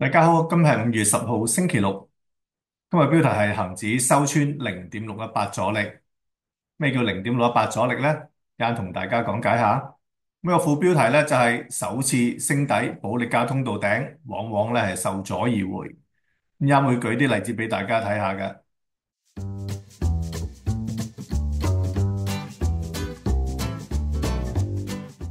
大家好，今日係5月10號星期六。今日標題係恒指收穿0.618阻力。咩叫0.618阻力呢？一陣同大家講解下。咁個副標題呢，就係首次升抵保力加通道頂，往往呢係受阻而回。一陣會舉啲例子俾大家睇下嘅。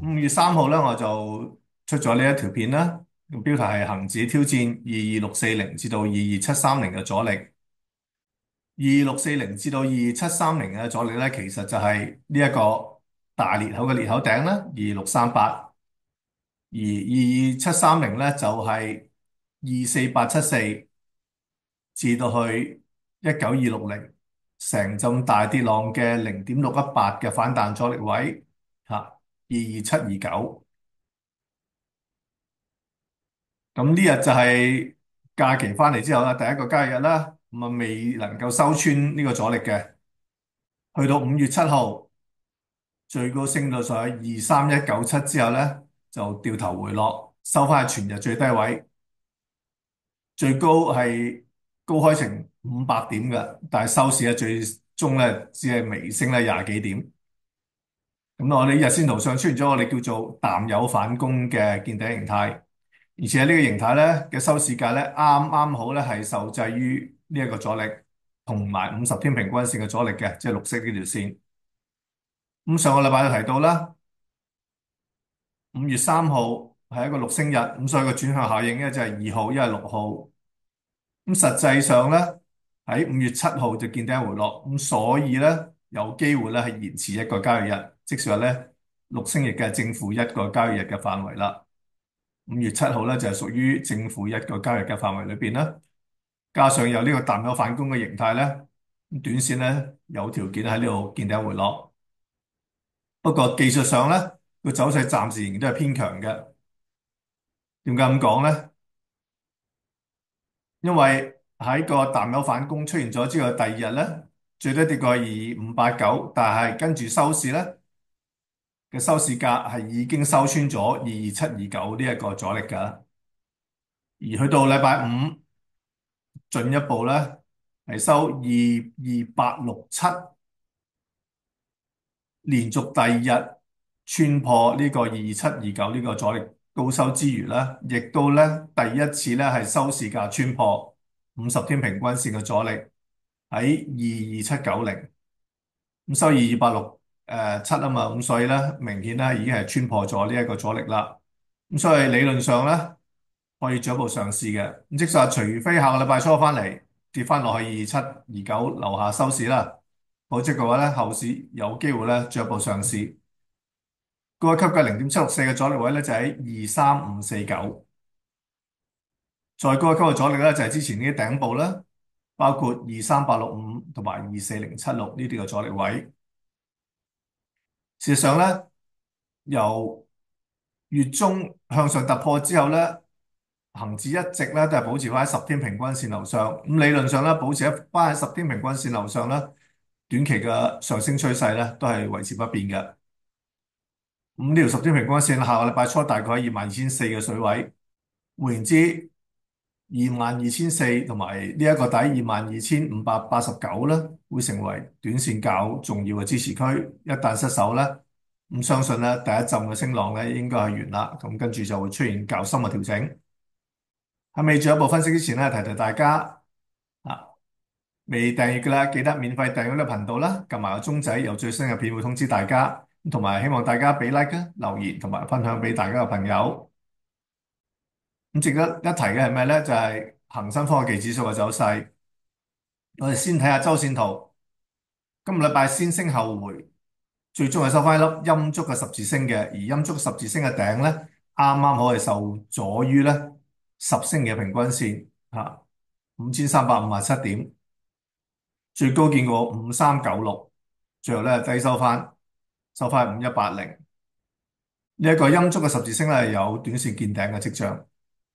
5月3號呢，我就出咗呢一條片啦。個標題係恒指挑戰22,640至到22,730嘅阻力。22,640至到22,730嘅阻力咧，其實就係呢一個大裂口嘅裂口頂啦，22,638。而22,730咧就係24,874至到去19,260，成陣大跌浪嘅0.618嘅反彈阻力位吓，22,729。咁呢日就係假期翻嚟之後啦，第一個交易日啦，咁啊未能夠收穿呢個阻力嘅。去到5月7號，最高升到上去23,197之後咧，就掉頭回落，收翻係全日最低位，最高係高開成500點嘅，但係收市咧最終咧只係微升咧廿幾點。咁我哋日線圖上出現咗我哋叫做淡有反攻嘅見頂形態，而且呢個形態咧嘅收市價咧啱啱好咧係受制於呢一個阻力同埋50天平均線嘅阻力嘅，即係綠色呢條線。咁上個禮拜就提到啦，5月3號係一個六星日，咁所以個轉向效應咧就係2號，一係6號。咁實際上咧喺5月7號就見頂回落，咁所以咧有機會咧係延遲一個交易日，即係話咧六星日嘅正負一個交易日嘅範圍啦。5月7號咧就係屬於正負一個交易日嘅範圍裏邊啦，加上有呢個淡有反攻嘅形態咧，咁短線咧有條件喺呢度見頂回落。不過技術上咧個走勢暫時仍然都係偏強嘅。點解咁講咧？因為喺個淡有反攻出現咗之後，第二日咧最低跌過22,589，但係跟住收市咧嘅收市價係已經收穿咗22,729呢一個阻力㗎。而去到禮拜五進一步咧係收22,867，連續第二日穿破呢個22,729呢個阻力高收之餘咧，亦都咧第一次咧係收市價穿破50天平均線嘅阻力喺22,790，咁收22,867啊嘛，咁所以咧明顯咧已經係穿破咗呢一個阻力啦。咁所以理論上咧可以進一步嘗試嘅。咁即係話，除非下個禮拜初翻嚟跌翻落去2729樓下收市啦，否則嘅話咧後市有機會咧進一步嘗試。高一級嘅0.764嘅阻力位咧就喺23,549，再高一級嘅阻力咧就係之前呢啲頂部啦，包括23,865同埋24,076呢啲嘅阻力位。事實上咧，由月中向上突破之後咧，恒指一直咧都係保持翻喺10天平均線樓上。咁理論上咧，保持翻喺10天平均線樓上咧，短期嘅上升趨勢咧都係維持不變嘅。咁呢條10天平均線下個禮拜初大概喺22,400嘅水位，換言之，22,400同埋呢一個底22,589咧，會成為短線較重要嘅支持區。一旦失守咧，咁相信咧第一陣嘅升浪咧應該係完啦。咁跟住就會出現較深嘅調整。喺未進一步分析之前咧，提提大家啊，未訂閱嘅啦，記得免費訂閱呢個頻道啦，撳埋個鐘仔，有最新嘅片會通知大家。同埋希望大家俾 like 啊、留言同埋分享俾大家嘅朋友。咁值得一提嘅係咩咧？就係恒生科技指數嘅走勢。我哋先睇下周線圖。今個禮拜先升後回，最終係收翻一粒陰燭嘅十字星嘅，而陰燭十字星嘅頂咧，啱啱好係受阻於咧10星嘅平均線吓，5,357點，最高見過5396，最後咧低收翻，收翻5180。呢一個陰燭嘅十字星咧有短線見頂嘅跡象。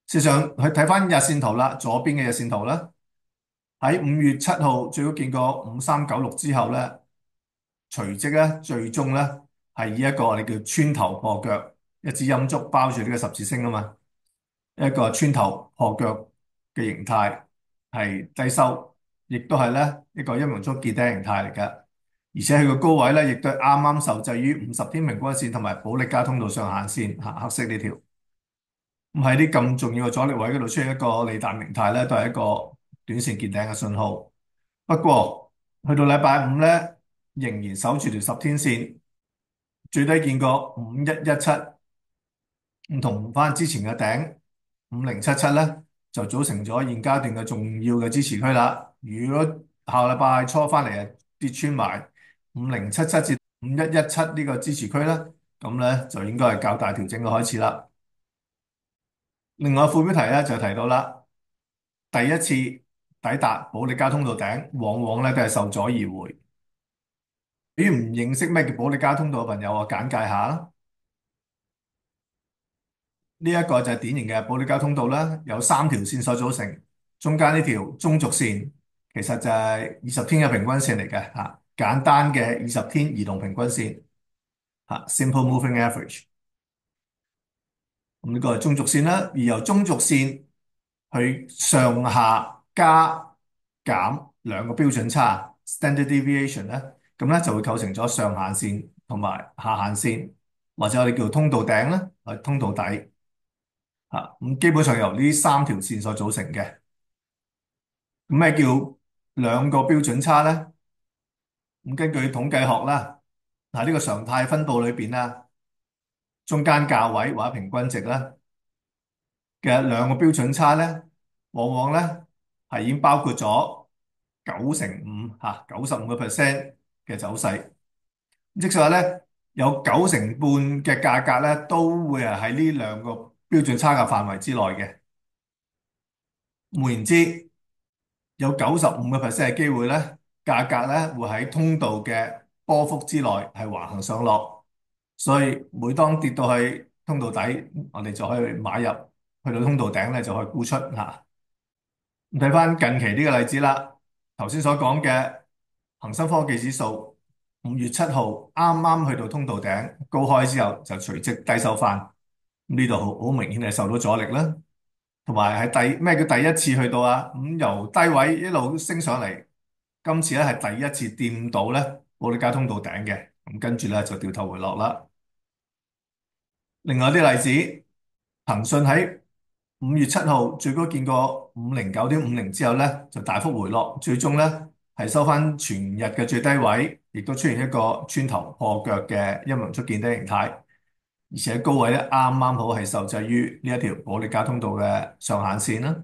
事實上，去睇翻日線圖啦，左邊嘅日線圖啦，喺5月7號最高見過5396之後咧，隨即咧最終咧係以一個我哋叫穿頭破腳，一支陰燭包住呢個十字星啊嘛，一個穿頭破腳嘅形態，係低收，亦都係咧一個陰陽燭見頂形態嚟嘅。而且佢個高位咧，亦都係啱啱受制於50天平均線同埋保力加通道上限線，黑色呢條。咁喺啲咁重要嘅阻力位嗰度出現一個利淡形態咧，都係一個短線見頂嘅信號。不過去到禮拜五咧，仍然守住條10天線，最低見過5117，唔同翻之前嘅頂5077咧，就組成咗現階段嘅重要嘅支持區啦。如果下禮拜初翻嚟跌穿埋5077至5117呢個支持區咧，咁咧就應該係較大調整嘅開始啦。另外副標題咧就提到啦，第一次抵達保利加通道頂，往往咧都係受阻而回。對於唔認識咩叫保利加通道嘅朋友，我簡介下啦。呢一個就係典型嘅保利加通道啦，有3條線所組成，中間呢條中軸線其實就係20天嘅平均線嚟嘅嚇，簡單嘅20天移動平均線嚇，simple moving average。咁呢個係中軸線啦，而由中軸線去上下加減兩個標準差 standard deviation 咧，咁咧就會構成咗上限線同埋下限線，或者我哋叫通道頂啦，或者通道底。咁基本上由呢3條線所組成嘅。咁咩叫兩個標準差咧？咁根據統計學啦，呢個常態分布裏邊啦，中間價位或者平均值啦嘅兩個標準差咧，往往咧係已經包括咗95%嘅走勢，即係話咧有90%嘅價格咧都會係喺呢兩個標準差嘅範圍之內嘅。換言之，有95%嘅機會咧，價格咧會喺通道嘅波幅之內係橫行上落，所以每當跌到去通道底，我哋就可以買入，去到通道頂咧就可以沽出嚇。睇翻近期呢個例子啦，頭先所講嘅恒生科技指數5月7號啱啱去到通道頂高開之後，就隨即低收翻，呢度好明顯係受到阻力啦。同埋係咩叫第一次去到啊？咁由低位一路升上嚟，今次咧係第一次掂到咧保利加通道頂嘅，咁跟住咧就掉頭回落啦。另外啲例子，騰訊喺5月7號最高見過509.50之後咧，就大幅回落，最終咧係收翻全日嘅最低位，亦都出現一個穿頭破腳嘅陰陽燭見底形態。而且高位咧啱啱好係受制於呢一條保利加通道嘅上限線啦。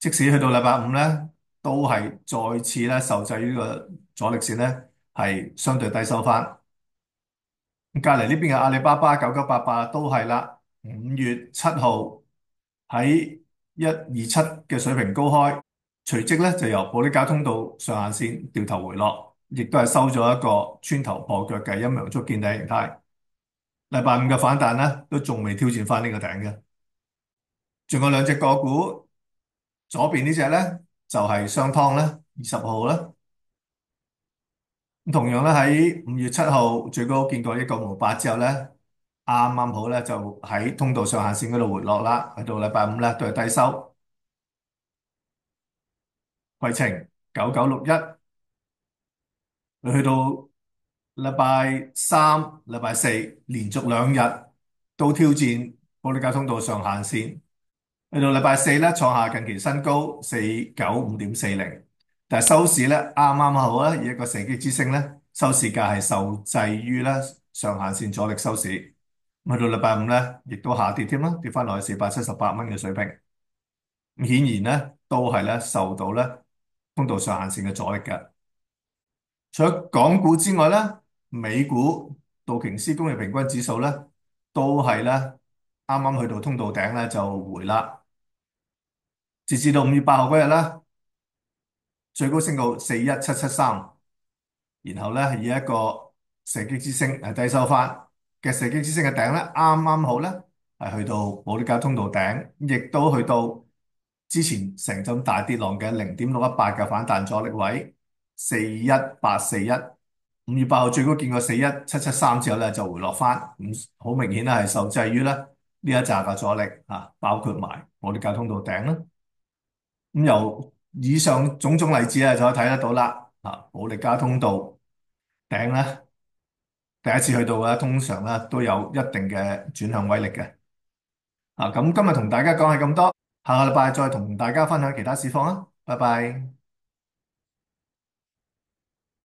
即使去到禮拜五咧，都係再次咧受制於呢個阻力線咧，係相對低收翻。隔離呢邊嘅阿里巴巴9988都係啦，5月7號喺127嘅水平高開，隨即咧就由保利加通道上限線掉頭回落，亦都係收咗一個穿頭破腳嘅陰陽燭見底形態。禮拜五嘅反彈咧，都仲未挑戰翻呢個頂嘅。仲有兩隻個股，左邊呢隻咧就係商湯啦，20號啦。咁同樣咧喺5月7號最高見過1個毛8之後咧，啱啱好咧就喺通道上限線嗰度回落啦。去到禮拜五咧都係低收。攜程9961，佢去到禮拜3、禮拜4連續2日都挑戰保利加通道上限線。去到禮拜四咧，創下近期新高495.40，但係收市咧啱啱好啦，以一個射擊之星咧，收市價係受制於咧上限線阻力收市。去到禮拜五咧，亦都下跌添啦，跌翻落去478蚊嘅水平。咁顯然咧，都係咧受到咧通道上限線嘅阻力嘅。除咗港股之外咧，美股道瓊斯工業平均指數咧，都係咧啱啱去到通道頂咧就回啦。截至到5月8號嗰日咧，最高升到41773，然後咧以一個射擊之星係低收翻嘅射擊之星嘅頂咧，啱啱好咧係去到保利加通道頂，亦都去到之前成陣大跌浪嘅0.618嘅反彈阻力位41841。5月8號最高見過41773之後咧就回落翻，咁好明顯咧係受制於咧呢一紮嘅阻力啊，包括埋保利加通道頂啦。咁由以上種種例子咧，就可以睇得到啦。啊，保利加通道頂咧，第一次去到咧，通常咧都有一定嘅轉向威力嘅。啊，咁今日同大家講係咁多，下個禮拜再同大家分享其他市況啦。拜拜。